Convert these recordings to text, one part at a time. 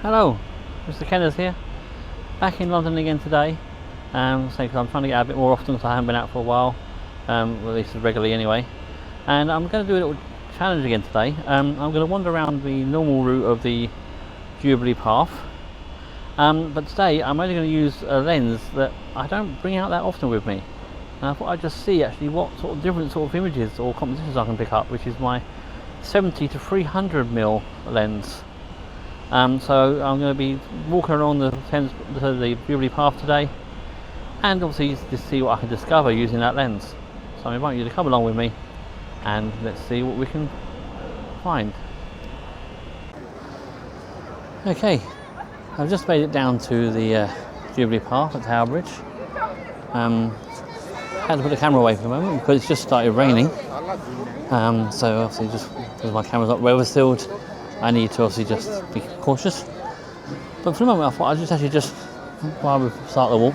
Hello, Mr. Kenners here, back in London again today. So I'm trying to get out a bit more often because I haven't been out for a while, at least regularly anyway. And I'm going to do a little challenge again today. I'm going to wander around the normal route of the Jubilee path, but today I'm only going to use a lens that I don't bring out that often with me. And I thought I'd just see actually what sort of different sort of images or compositions I can pick up, which is my 70 to 300mm lens. So I'm going to be walking along the Jubilee path today, and obviously just see what I can discover using that lens. So I invite you to come along with me and let's see what we can find. Okay, I've just made it down to the Jubilee path at Tower Bridge. Had to put the camera away for a moment because it's just started raining. So obviously just because my camera's not weather sealed, I need to obviously just be cautious. But for the moment I thought I'd just while we start the walk,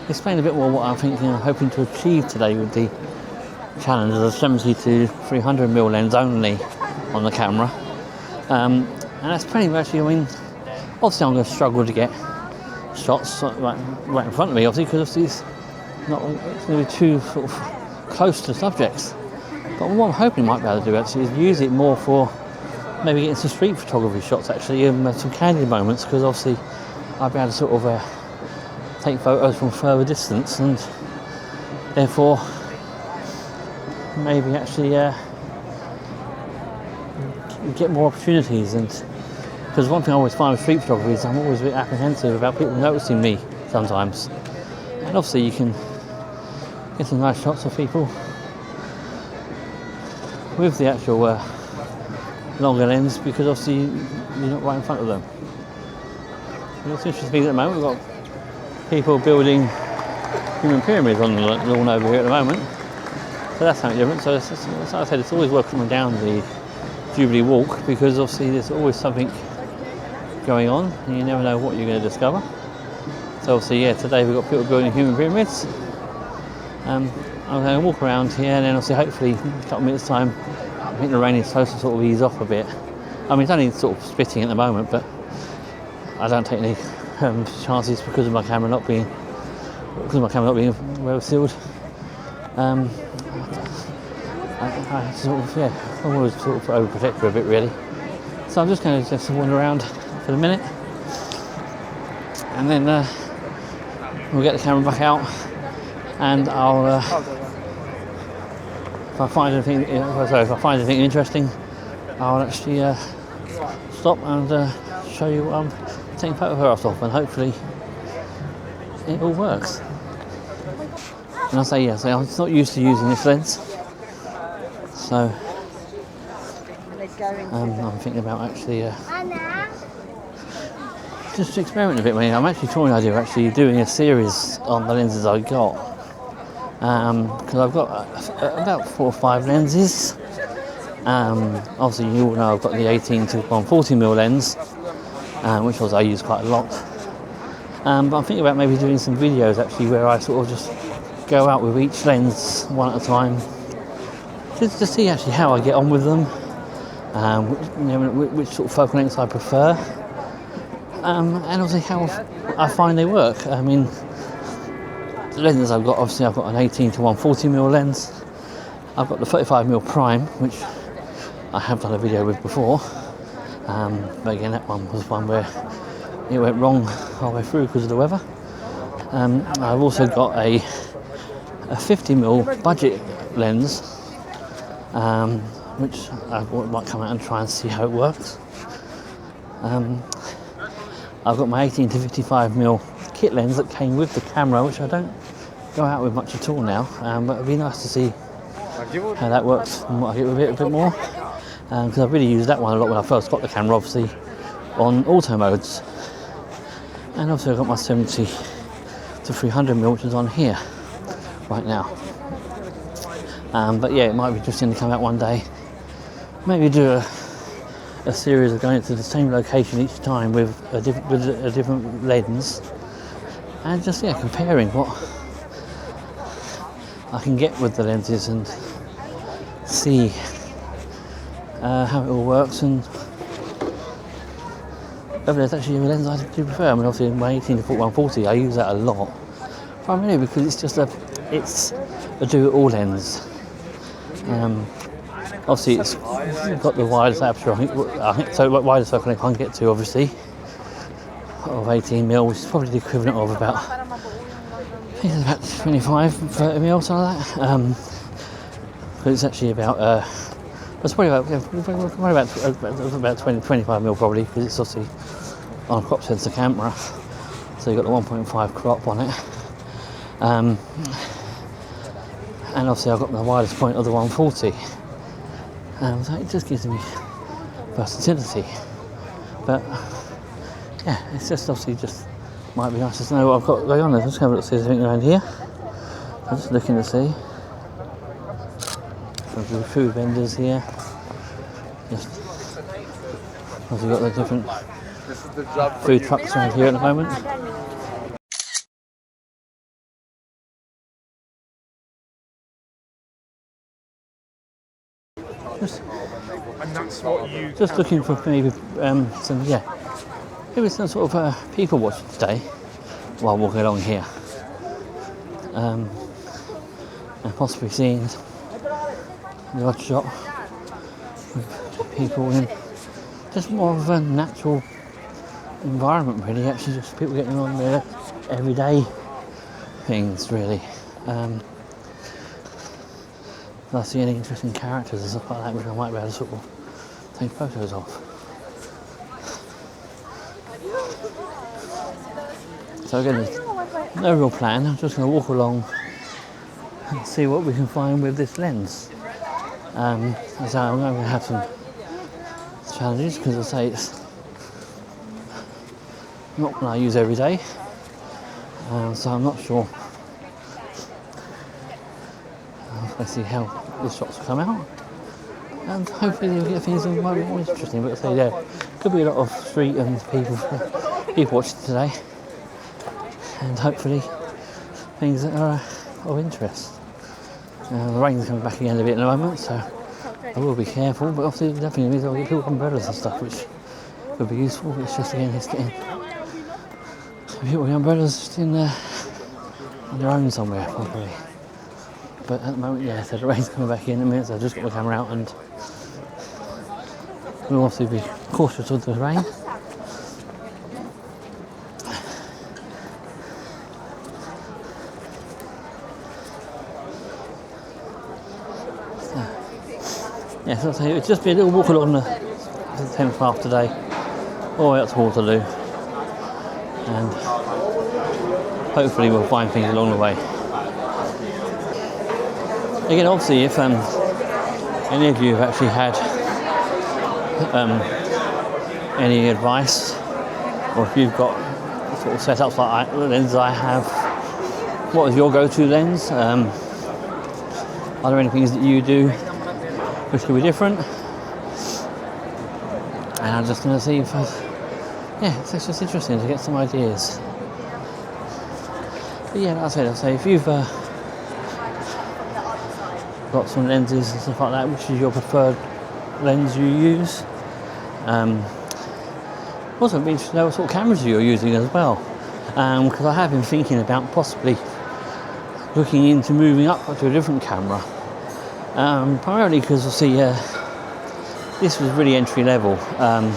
explain a bit more what I'm hoping to achieve today with the challenge of the 70 to 300mm lens only on the camera. And that's pretty much, I mean, obviously I'm going to struggle to get shots right in front of me, obviously, because it's going to be too sort of close to subjects. But what I'm hoping I might be able to do actually is use it more for maybe getting some street photography shots, actually, some candid moments, because obviously I'll be able to sort of take photos from further distance, and therefore maybe actually get more opportunities. And because one thing I always find with street photography is I'm always a bit apprehensive about people noticing me sometimes, and obviously you can get some nice shots of people with the actual longer lens, because obviously you're not right in front of them. What's interesting at the moment, we've got people building human pyramids on the lawn over here at the moment, so that's something different. So as I said, it's always worth coming down the Jubilee walk, because obviously there's always something going on and you never know what you're going to discover. So obviously, yeah, today we've got people building human pyramids. I'm going to walk around here, and then obviously hopefully in a couple of minutes time I think the rain is supposed to sort of ease off a bit. I mean, it's only sort of spitting at the moment, but I don't take any chances because of my camera not being well sealed. I sort of, yeah, I'm always sort of overprotective a bit, really. So I'm just going to just wander around for the minute, and then we'll get the camera back out, and I'll if I find anything interesting, I'll actually stop and show you what I'm taking photographs of, and hopefully it all works. And I say yes, I'm not used to using this lens, so I'm thinking about actually just to experiment a bit. I'm actually trying the idea of actually doing a series on the lenses I got. Because I've got about 4 or 5 lenses. Obviously you all know I've got the 18 to 140mm lens, which also I use quite a lot. But I'm thinking about maybe doing some videos actually where I sort of just go out with each lens one at a time, just to see actually how I get on with them, which sort of focal lengths I prefer, and obviously how I find they work. I mean, the lenses I've got an 18 to 140mm lens. I've got the 35mm prime, which I have done a video with before, but again that one was one where it went wrong halfway through because of the weather. I've also got a 50mm budget lens, which I might come out and try and see how it works. I've got my 18 to 55mm kit lens that came with the camera, which I don't go out with much at all now, but it'd be nice to see how that works and what I get with it a bit more, because I really used that one a lot when I first got the camera, obviously on auto modes. And obviously I've got my 70 to 300mm, which is on here right now. But yeah, it might be interesting to come out one day, maybe do a series of going to the same location each time with a different lens, and just comparing what I can get with the lenses and see how it all works, and whether there's actually a lens I do prefer. I mean, obviously my 18 to 140, I use that a lot, primarily because it's a do-it-all lens. Obviously it's got the widest aperture, I think so widest I can get to, obviously, of 18mm, which is probably the equivalent of about, I think it's about 25-30mm, something like that. But it's actually about it's probably about 20-25mm probably, because it's obviously on a crop sensor camera, so you've got the 1.5 crop on it. And obviously I've got the widest point of the 140. So it just gives me versatility. But yeah, it's just obviously just might be nice to know what I've got going on. Let's just have a look, see if there's anything around here. I'm just looking to see. Some food vendors here. Just obviously got the different food trucks around here at the moment. Just looking for maybe maybe some sort of people watching today while walking along here, and possibly seeing the odd shot with people in just more of a natural environment, really. Actually, just people getting on their everyday things, really. If I see any interesting characters and stuff like that, which I might be able to sort of take photos of. So again, there's no real plan. I'm just going to walk along and see what we can find with this lens. So I'm going to have some challenges, because I say it's not one I use every day, so I'm not sure. Let's see how the shots come out, and hopefully you'll get things that might be more interesting. But I say there could be a lot of street and people watching today, and hopefully things that are of interest. The rain's coming back again a bit in a moment, so I will be careful, but obviously it definitely means I'll get people umbrellas and stuff, which would be useful. But it's just again, it's getting people with umbrellas just in on their own somewhere, probably. But at the moment, yeah, so the rain's coming back in a minute, so I've just got my camera out, and we'll obviously be cautious with the rain. Yeah, so I'll tell you, it'll just be a little walk along the Thames Path today, all the way up to Waterloo, and hopefully we'll find things along the way. Again, obviously, if any of you have actually had any advice, or if you've got sort of setups like the lenses I have, what is your go-to lens? Are there any things that you do which could be different? And I'm just going to see if it's just interesting to get some ideas. But yeah, like I say if you've got some lenses and stuff like that, which is your preferred lens you use? Also, it'd be interesting to know what sort of cameras you're using as well, because I have been thinking about possibly looking into moving up to a different camera, primarily because I see this was really entry level, and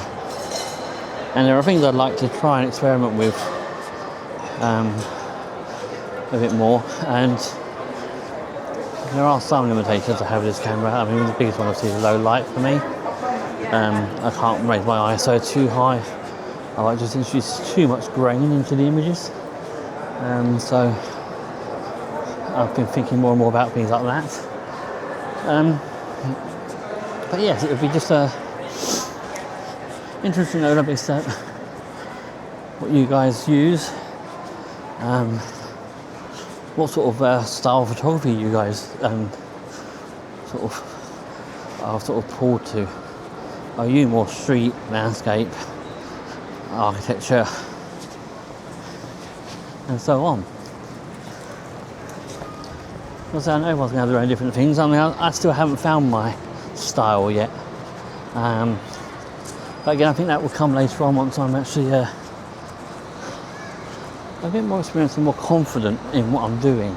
there are things I'd like to try and experiment with a bit more, and there are some limitations I have with this camera. I mean, the biggest one obviously is low light for me. I can't raise my ISO too high. I like to just introduce too much grain into the images. So I've been thinking more and more about things like that. But yes, it would be just interesting to know a bit what you guys use. What sort of style of photography you guys are pulled to? Are you more street, landscape, architecture, and so on? Because I know everyone's going to have their own different things. I mean, I still haven't found my style yet. But again, I think that will come later on once I'm actually a bit more experienced and more confident in what I'm doing.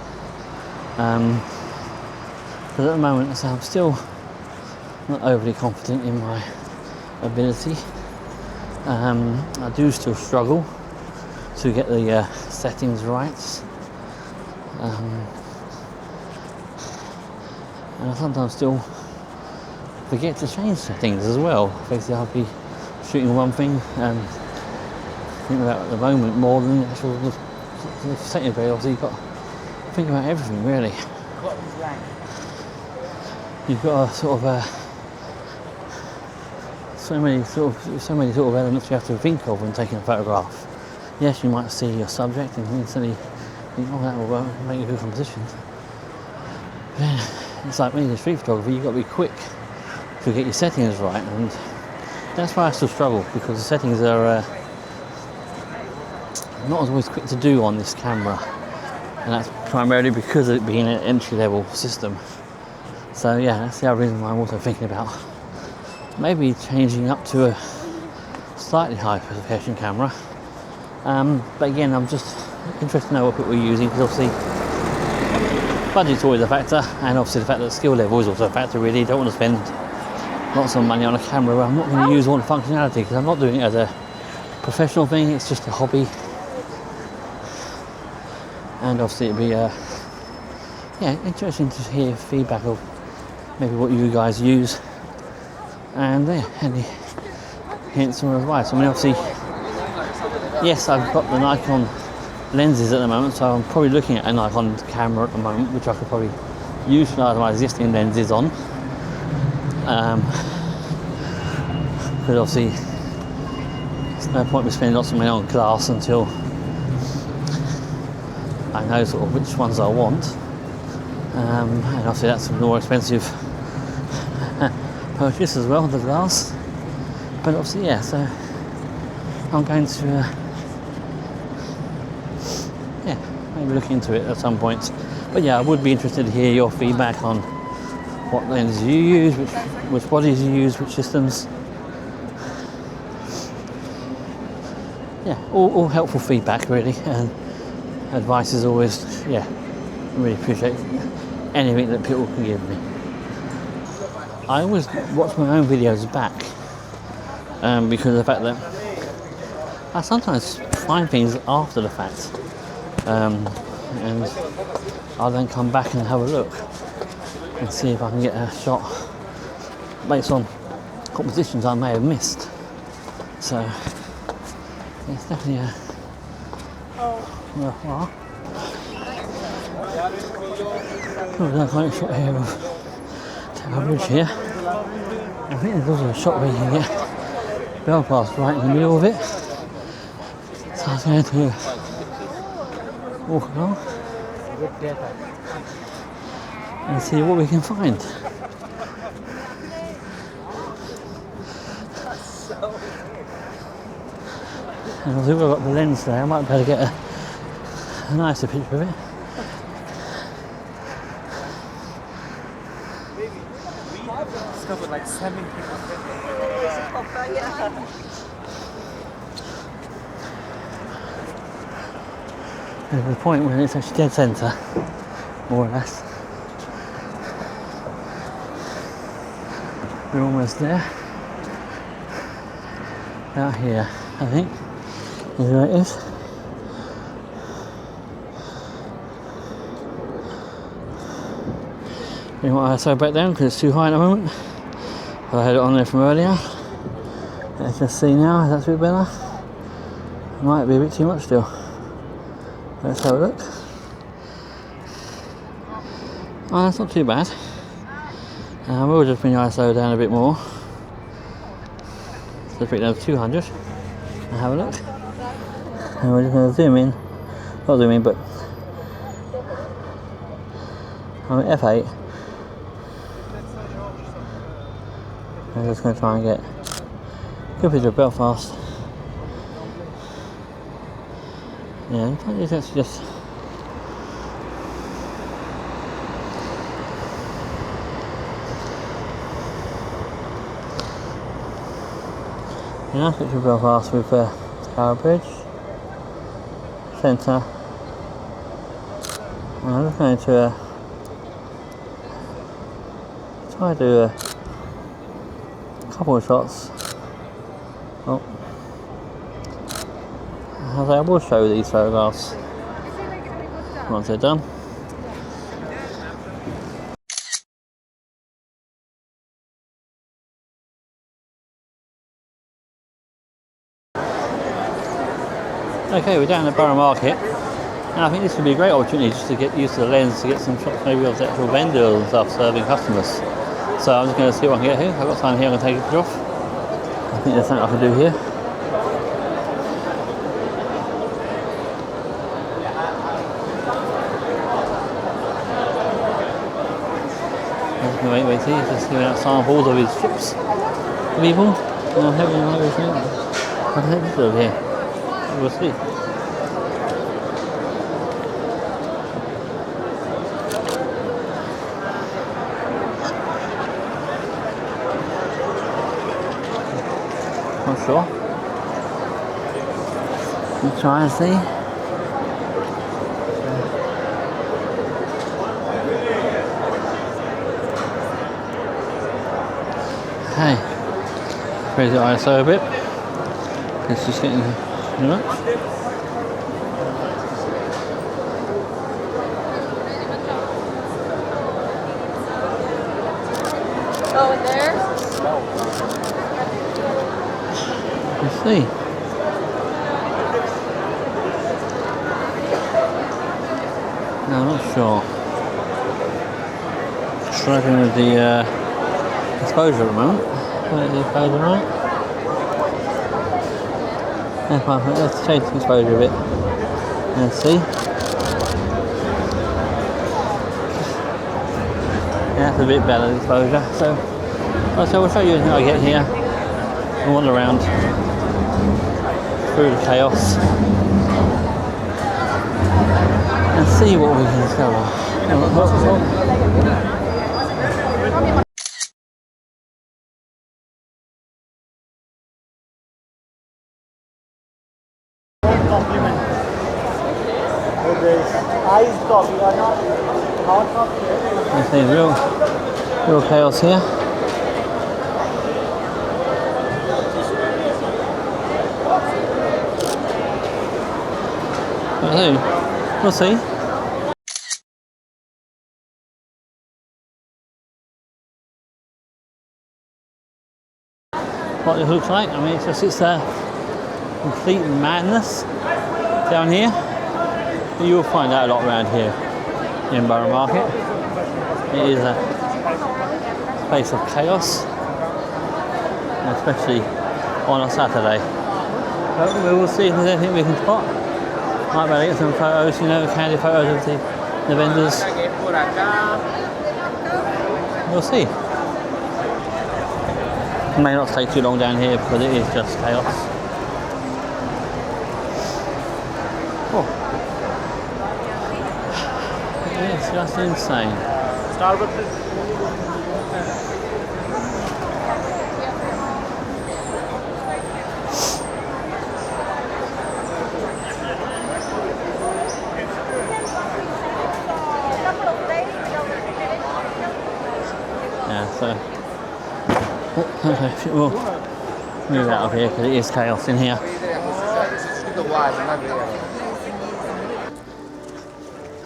But at the moment, so I'm still not overly confident in my ability. I do still struggle to get the settings right. And I sometimes still forget to change settings as well. Basically, I'll be shooting one thing and think about it at the moment more than the actual setting. But obviously, you've got to think about everything really. You've got a sort of so many sort of elements you have to think of when taking a photograph. Yes, you might see your subject and instantly think, oh, that will make a good composition. But then, it's like me in street photography, you've got to be quick to get your settings right, and that's why I still struggle, because the settings are not as always quick to do on this camera, and that's primarily because of it being an entry-level system. So yeah, that's the other reason why I'm also thinking about maybe changing up to a slightly higher specification camera. But again, I'm just interested to know what people are using, because obviously budget's always a factor, and obviously the fact that skill level is also a factor really. Don't want to spend lots of money on a camera where I'm not going to use all the functionality, because I'm not doing it as a professional thing, it's just a hobby. And obviously it'd be interesting to hear feedback of maybe what you guys use, and any hints or advice. I mean, obviously, yes, I've got the Nikon lenses at the moment, so I'm probably looking at a Nikon camera at the moment, which I could probably utilise my existing lenses on. Because obviously, there's no point in spending lots of money on glass until I know sort of which ones I want. And obviously that's a more expensive purchase as well, the glass. But obviously, yeah, so I'm going to maybe look into it at some point. But yeah, I would be interested to hear your feedback on what lenses you use, which bodies you use, which systems. Yeah, all helpful feedback really, and advice is always, I really appreciate anything that people can give me. I always watch my own videos back because of the fact that I sometimes find things after the fact, and I'll then come back and have a look and see if I can get a shot based on compositions I may have missed. So it's definitely worthwhile. There's a great shot here of Tower Bridge here. I think there's also a shot where you can get Belfast right in the middle of it. So I was going to walk along and see what we can find. And I've got the lens there, I might be able to get a nicer picture of it. Discovered like 7 people. There's the point when it's actually dead centre, more or less. We're almost there. Out here, I think, is where it is. You know what, I slow back down because it's too high at the moment. I had it on there from earlier. Let's just see now if that's a bit better. Might be a bit too much still. Let's have a look. Oh, that's not too bad. We'll just bring the ISO down a bit more. So let's bring it down to 200 and have a look. And we're just going to zoom in. Not zoom in, but I'm at F8. I'm just going to try and get a good picture of Belfast. Yeah, it's actually just Nice picture of Belfast with Tower Bridge, centre. And I'm just going to try to do a couple of shots. Oh, as I will show these photographs once they're done. Okay, we're down at Borough Market, and I think this would be a great opportunity just to get used to the lens, to get some shots maybe of the actual vendors and stuff serving customers. So I'm just going to see what I can get here. I've got time here, I'm going to take a picture off. I think there's something I can do here. I'm just going to wait, just giving out samples of his chips to people. And I'm hoping I can take pictures of here. We'll see. Not sure. Let's try and see. Hey, raise the ISO a bit. It's just getting too much. Oh, in there? Let's see. No, I'm not sure. Struggling with the exposure at the moment. The exposure right. Let's change the exposure a bit. Let's see. Yeah, that's a bit better the exposure. So we'll show you how I get here. We'll wander around through the chaos and see what we can discover. Compliment. With this iced coffee or not hot coffee. I see real chaos here. We'll see. What it looks like. I mean, it's complete madness down here. But you will find that a lot around here in Borough Market. It is a place of chaos, especially on a Saturday. But we will see if there's anything we can spot. Might be able to get some photos, candid photos of the vendors. We'll see. It may not stay too long down here because it is just chaos. Oh. It's just insane. Starbucks. Yeah, so we'll move out of here because it is chaos in here.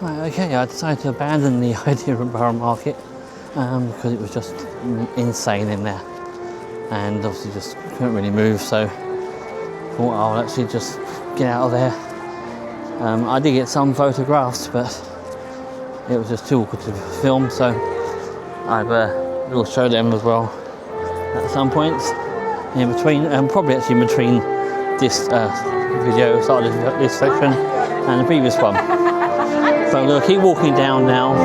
Right, okay, I decided to abandon the idea of Borough Market because it was just insane in there, and obviously just couldn't really move, so thought I'll actually just get out of there. I did get some photographs, but it was just too awkward to film, so I will show them as well at some points in between, probably actually in between this video, started this section and the previous one. So I'm going to keep walking down now.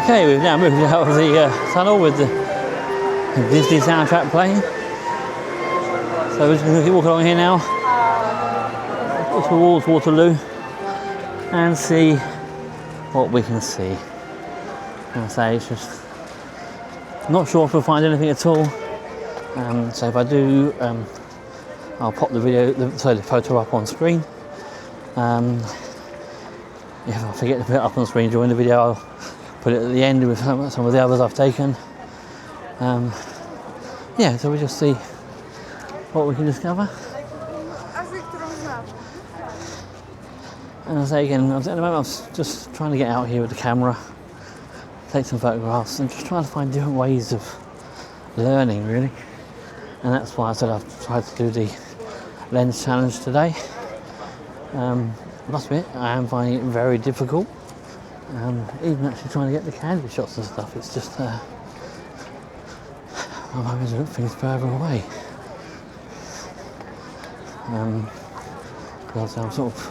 Okay, Okay, we've now moved out of the tunnel with the Disney soundtrack playing. So we're just going to keep walking along here now towards Waterloo and see what we can see. And I say it's just not sure if we'll find anything at all. So if I do, I'll pop the photo up on screen. If I forget to put it up on screen during the video, I'll put it at the end with some of the others I've taken. Yeah, so we'll just see what we can discover. And I say again, at the moment I was just trying to get out here with the camera, take some photographs, and just trying to find different ways of learning, really. And that's why I said I've tried to do the lens challenge today. I must admit, I am finding it very difficult. Even actually trying to get the candid shots and stuff, it's just I'm having to look things further away. Because I'm sort of,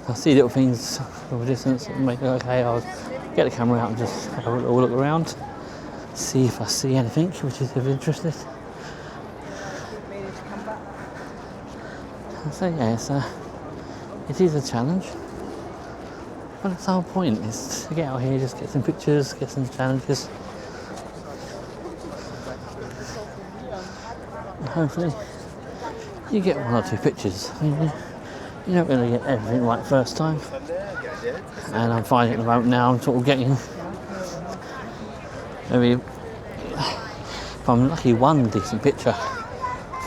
I see little things from a distance and make okay, I'll get the camera out and just have a little look around, see if I see anything which is of interest. So yeah, it is a challenge, but that's the whole point, is to get out here, just get some pictures, get some challenges, and hopefully you get one or two pictures. I mean, you don't really get everything right first time, and I'm finding at the moment now I'm sort of getting maybe, if I'm lucky, one decent picture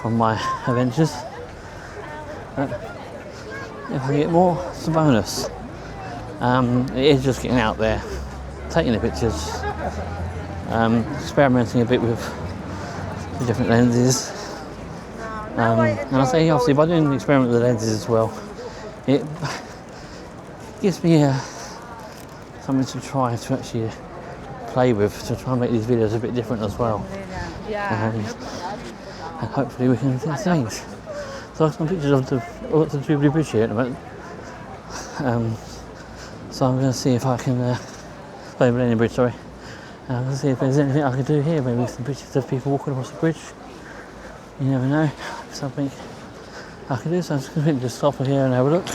from my adventures. But if I get more, it's a bonus. It is just getting out there, taking the pictures, experimenting a bit with the different lenses. And I say, obviously, by doing the experiment with the lenses as well, it gives me something to try to actually play with, to try and make these videos a bit different as well. And hopefully we can do things. So I've got some pictures of the Jubilee Bridge here at the moment. So I'm going to see if I can, Millennium Bridge, sorry. I'm going to see if there's anything I can do here, maybe some pictures of people walking across the bridge. You never know, something I can do. So I'm just going to stop here and have a look.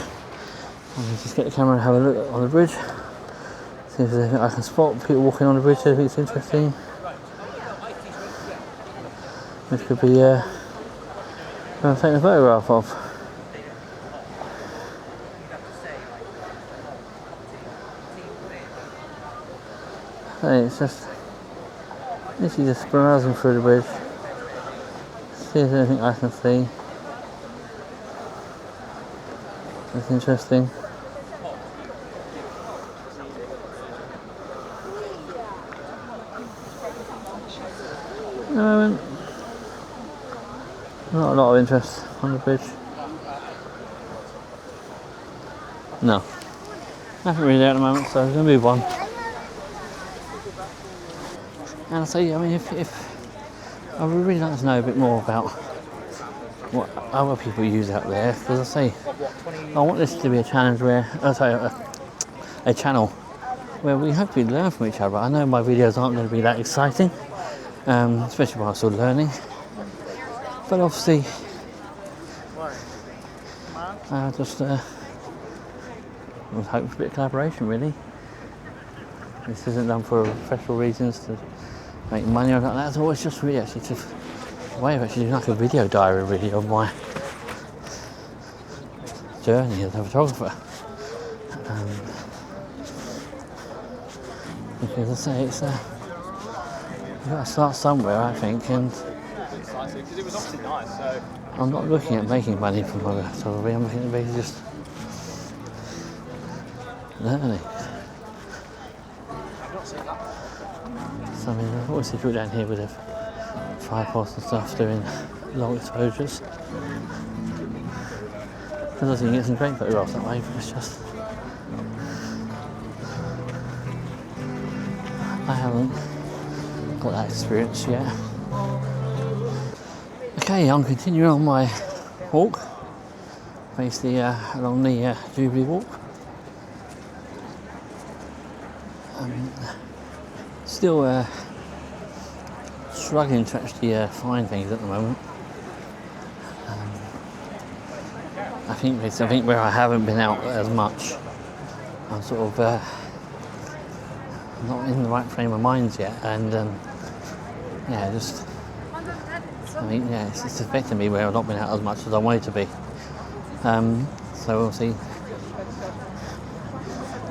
And just get the camera and have a look on the bridge. See if there's anything I can spot, people walking on the bridge, see if it's interesting. Which could be I'm taking a photograph of. Hey, it's just literally just browsing through the bridge. See if there's anything I can see. That's interesting. At the moment, not a lot of interest on the bridge. No, nothing really there at the moment, so I'm going to move on. And I say, I mean, if I would really like to know a bit more about what other people use out there, because I say, I want this to be a challenge where, a channel where we hopefully learn from each other. I know my videos aren't going to be that exciting, especially while I'm still learning. But obviously, I just would hope for a bit of collaboration, really. This isn't done for professional reasons to make money or like that. It's always just really actually just a way of actually doing like a video diary, really, of my journey as a photographer. Because I say it's you've got to start somewhere, I think, and I'm not looking at making money from photography. I'm looking at basically just learning. So I mean, I've always seen people down here with their tripods and stuff doing long exposures. Because I think you can get some great photographs that way, but it's just I haven't got that experience yet. Okay, I'm continuing on my walk, basically along the Jubilee Walk. still struggling to actually find things at the moment. I think where I haven't been out as much, I'm sort of not in the right frame of mind yet, and yeah, just I mean, yeah, it's affecting me where I've not been out as much as I wanted to be. So obviously,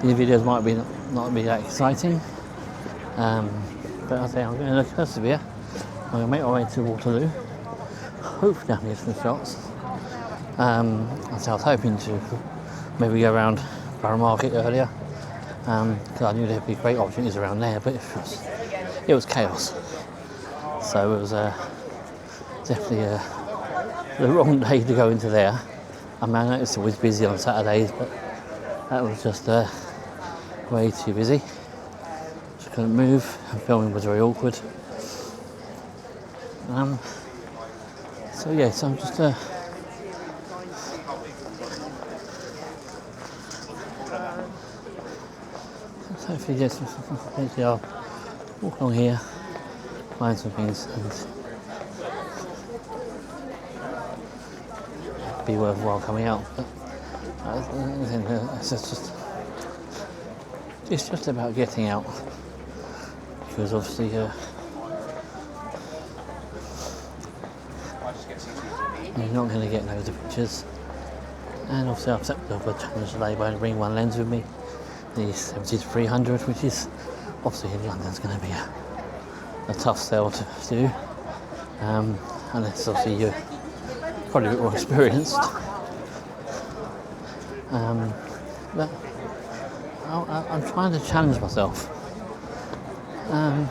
these videos might be not be that exciting, but I say I'm going to persevere. I'm going to make my way to Waterloo. Hopefully, I can get some shots. So I was hoping to maybe go around Borough Market earlier, because I knew there'd be great opportunities around there, but it was chaos. So it was definitely the wrong day to go into there. I mean, I know it's always busy on Saturdays, but that was just way too busy. Just couldn't move, and filming was very awkward. So yeah, so I'm just hopefully, yes, eventually I'll walk along here, find some things, and be worthwhile coming out. But it's just about getting out, because obviously you're not going to get loads of pictures. And obviously I've set up a challenge today by bringing one lens with me, the 70-300, which is obviously in London is going to be a tough sell to do, unless obviously you're probably a bit more experienced. But I'm trying to challenge myself. I'm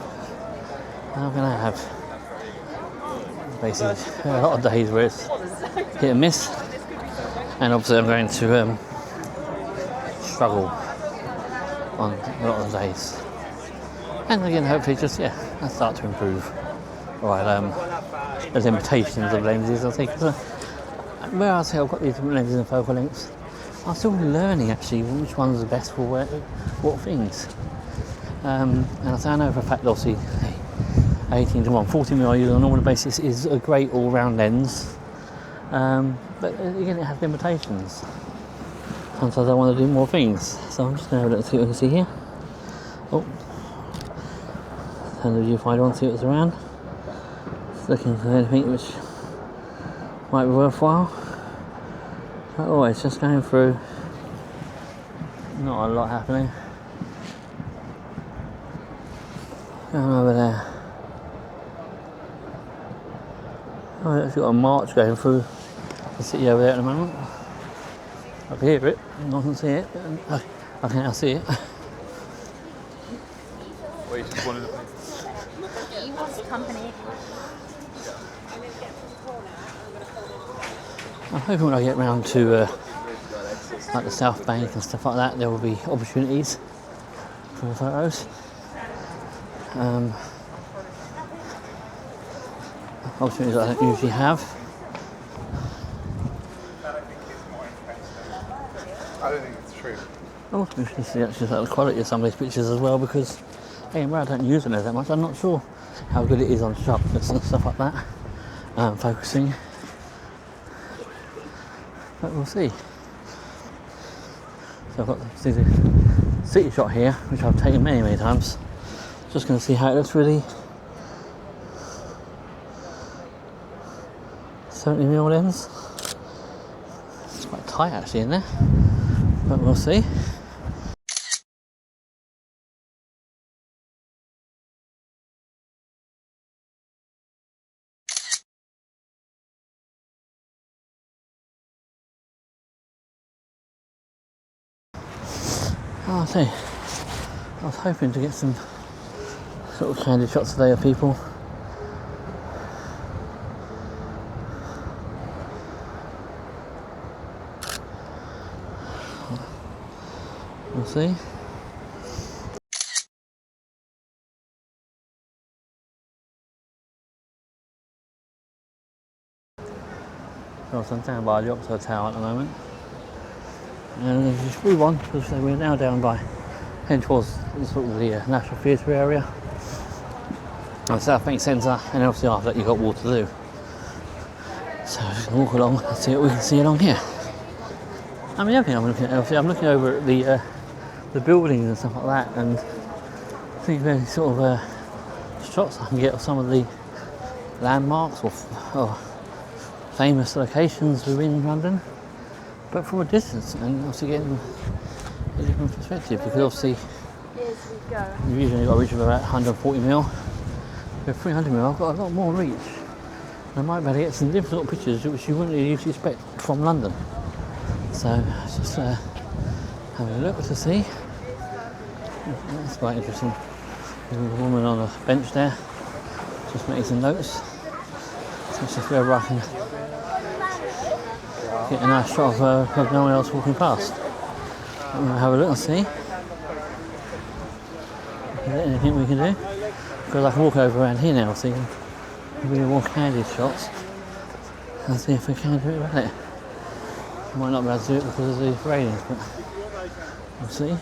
going to have basically a lot of days where it's hit and miss, and obviously I'm going to struggle on a lot of days, and again hopefully just I start to improve. Alright, the limitations of lenses, I think, where I say I've got these different lenses and focal lengths, I'm still learning actually which one's the best for what things. And I know for a fact obviously 18-1 40mm I use on a normal basis is a great all-round lens, but again it has limitations. Sometimes I want to do more things, so I'm just going to have a look and see what I can see here. Oh, turn the viewfinder on, see what's around. Just looking for anything which might be worthwhile. Oh, it's just going through. Not a lot happening. Going over there. Oh, it's got a march going through the city over there at the moment. I can hear it, I can see it, but I can now see it. Wait, just one of the places. He wants company. I'm hoping when I get round to like the South Bank and stuff like that, there will be opportunities for photos. Opportunities that I don't usually have. I don't think it's true. Also, we can see actually the quality of some of these pictures as well, because again, where I don't use them that much, I'm not sure how good it is on sharpness and stuff like that, focusing. But we'll see. So I've got the city shot here, which I've taken many times. Just going to see how it looks really. 70mm lens. It's quite tight actually in there, but we'll see. Oh, I see. I was hoping to get some sort of candid shots today of people. We'll see. So I'm down by the Oxford Tower at the moment. And we won because we're now down by heading towards sort of the National Theatre area. and South Bank Centre, and obviously after that you've got Waterloo. So I'm just going to walk along and see what we can see along here. I mean, the other thing I'm looking at, obviously I'm looking over at the buildings and stuff like that, and think of any sort of shots I can get of some of the landmarks or famous locations within London, but from a distance, and obviously getting a different perspective, because obviously you've usually got a reach of about 140mm. With 300mm I've got a lot more reach. I might be able to get some different sort of pictures which you wouldn't really usually expect from London. So just having a look to see. That's quite interesting. There's a woman on a bench there, just making some notes. So it's just wherever I can get a nice shot of her with no one else walking past. I'm going to have a look and see if there's anything we can do. Because I can walk over around here now, so you can really more candid shots and see if we can do it about it. I might not be able to do it because of the ratings, but we'll see.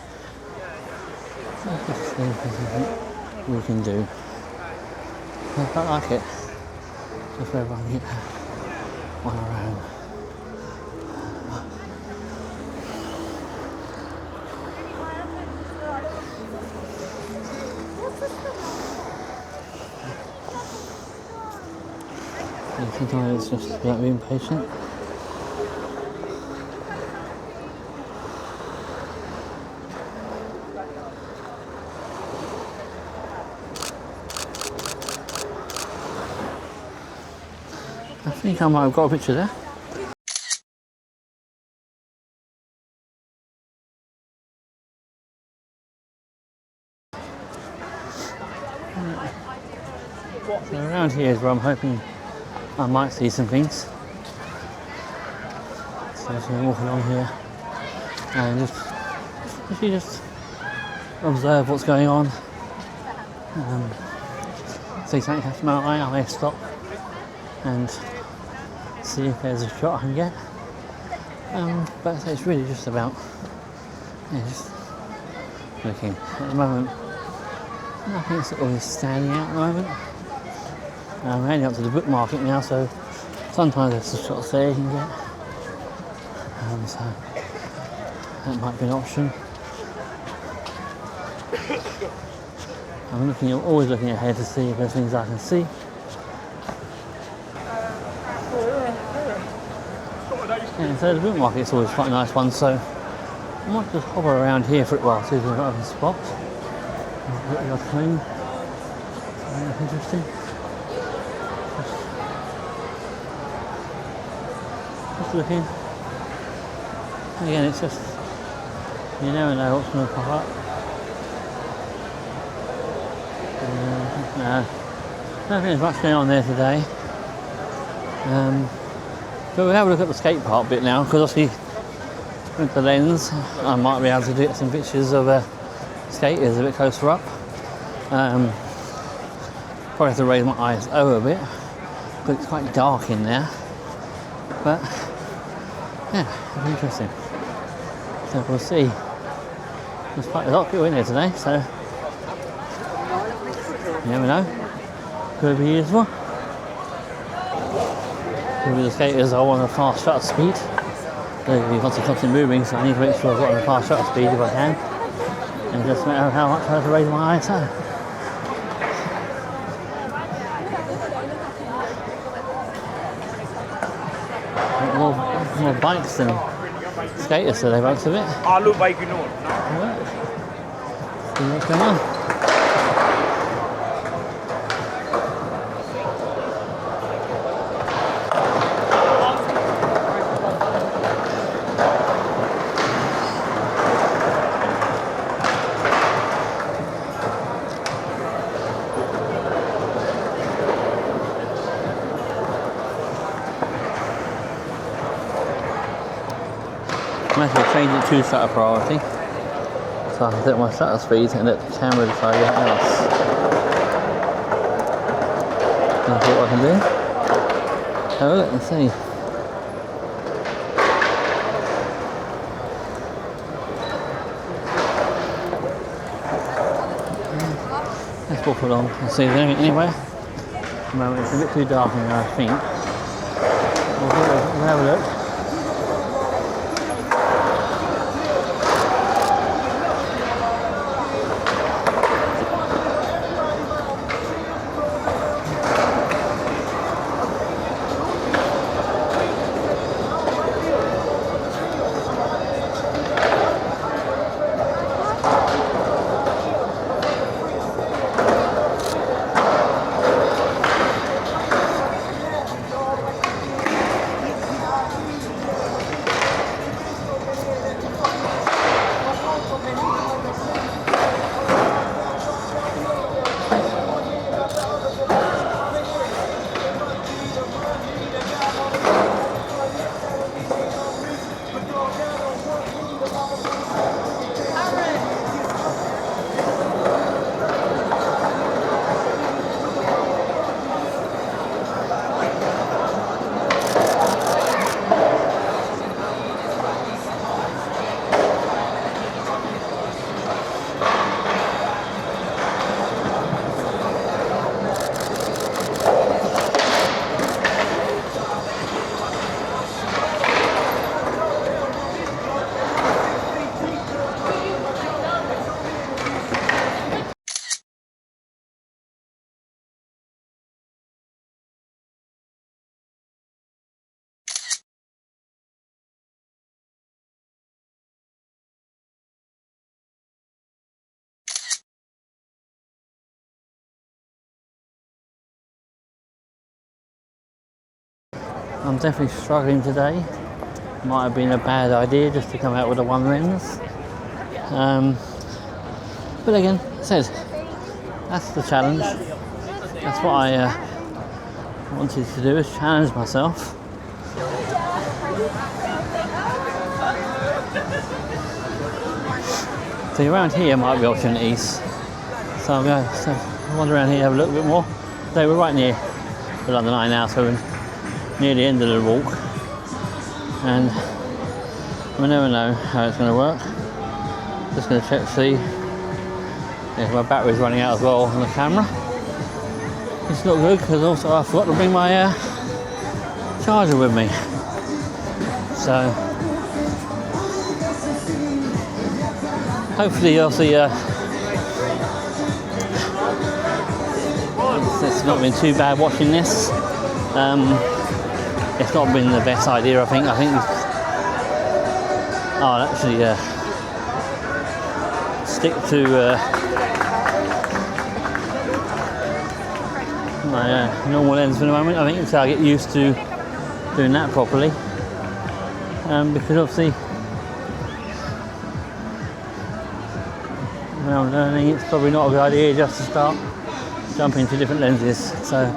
Let's see if there's anything we can do. I quite like it. Just wherever I can get one around. And sometimes it's just about being patient. I think I might have got a picture there. So around here is where I'm hoping I might see some things. So I'm just going to walk along here and just observe what's going on. See something catch my eye, I may stop and see if there's a shot I can get. But it's really just about just looking. At the moment, nothing sort of is standing out at the moment. I'm heading up to the book market now, so sometimes there's some shots there you can get. So that might be an option. I'm always looking ahead to see if there's things I can see. And so the book market's always quite a nice one, so I might just hover around here for a while, see if there's other spots. Look clean. That's interesting. Just looking. Again, it's just, you never know what's going to pop up. No, I don't think there's much going on there today. But we'll have a look at the skate park bit now, because obviously with the lens I might be able to get some pictures of skaters a bit closer up. Probably have to raise my eyes over a bit, but it's quite dark in there. But yeah, it's interesting. So we'll see. There's quite a lot of people in here today, so you never know. Could be useful. With the skaters, I want a fast shutter speed. You've got to constantly moving, so I need to make sure I've got a fast shutter speed if I can. And just no matter how much I have to raise my ISO. More bikes than skaters today, by the of it. Alu bike, you know. See what's going on. I'm actually changing it to shutter priority, so I can set my shutter speed and let the camera decide anything else. That's what I can do. Have a look and see. That's walk along and see if there's anything anywhere. At the moment it's a bit too dark in there, I think. We'll have a look. I'm definitely struggling today. Might have been a bad idea just to come out with a one lens. But again, I said, that's the challenge. That's what I wanted to do, is challenge myself. So around here might be opportunities. So I'm going to wander around here, have a look a bit more. So we're right near the London Eye now, so we're near the end of the walk, and we never know how it's going to work. Just going to check to see if my battery's running out as well on the camera. It's not good because also I forgot to bring my charger with me. So hopefully you'll see it's not been too bad watching this. It's not been the best idea, I think. I'll actually stick to my normal lens for the moment, I think, until I get used to doing that properly. Because obviously, when I'm learning, it's probably not a good idea just to start jumping to different lenses. So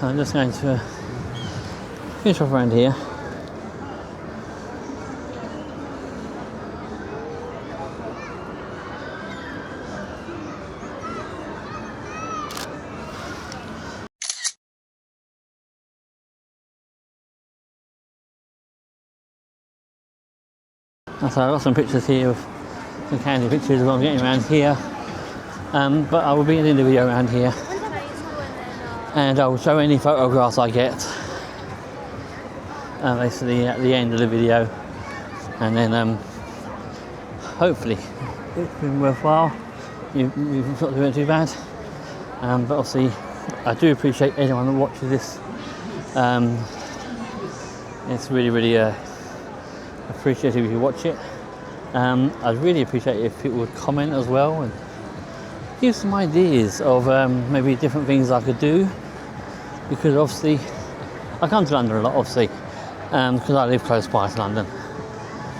I'm just going to finish off around here. So I've got some pictures here of some candid pictures of what I'm getting around here. But I will be in the video around here. And I will show any photographs I get basically at the end of the video, and then hopefully it's been worthwhile. You've not doing it too bad, but obviously I do appreciate anyone that watches this. It's really appreciative if you watch it. I'd really appreciate it if people would comment as well and give some ideas of maybe different things I could do, because obviously I come to London a lot, obviously, because I live close by to London.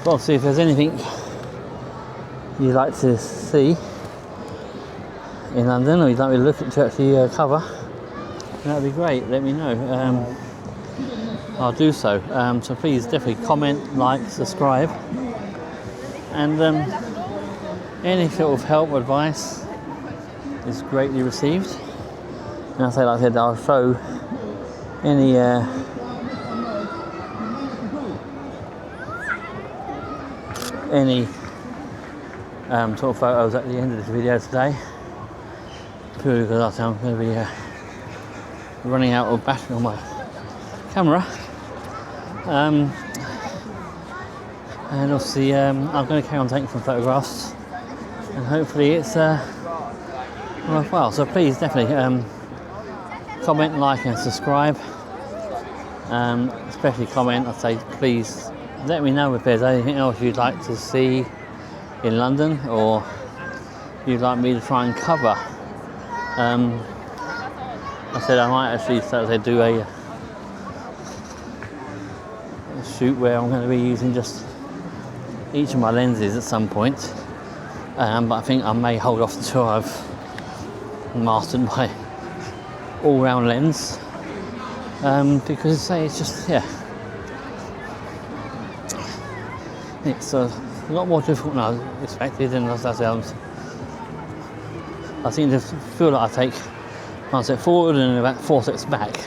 But obviously if there's anything you'd like to see in London, or you'd like me to look at to actually cover, that'd be great. Let me know. I'll do so. So please definitely comment, like, subscribe, and any sort of help or advice is greatly received. And like I said, I'll show any sort of photos at the end of this video today. purely because I'm going to be running out of battery on my camera. And obviously I'm going to carry on taking some photographs, and hopefully it's worthwhile. So please definitely comment, like and subscribe. Especially comment, I'd say please let me know if there's anything else you'd like to see in London, or you'd like me to try and cover. I said I might actually do a shoot where I'm going to be using just each of my lenses at some point, but I think I may hold off until I've mastered my all-round lens, because it's just, yeah, it's a lot more difficult than I expected, and as I said, I seem to feel like I take one step forward and about 4 steps back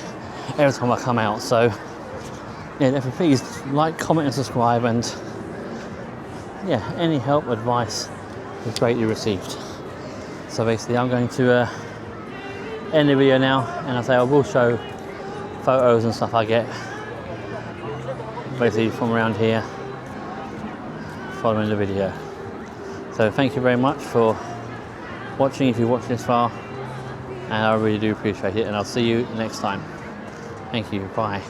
every time I come out. So yeah, definitely please like, comment and subscribe, and yeah, any help, advice is greatly received. So basically I'm going to end the video now, and I say I will show photos and stuff I get basically from around here following the video. So thank you very much for watching, if you watched this far, and I really do appreciate it, and I'll see you next time. Thank you, bye.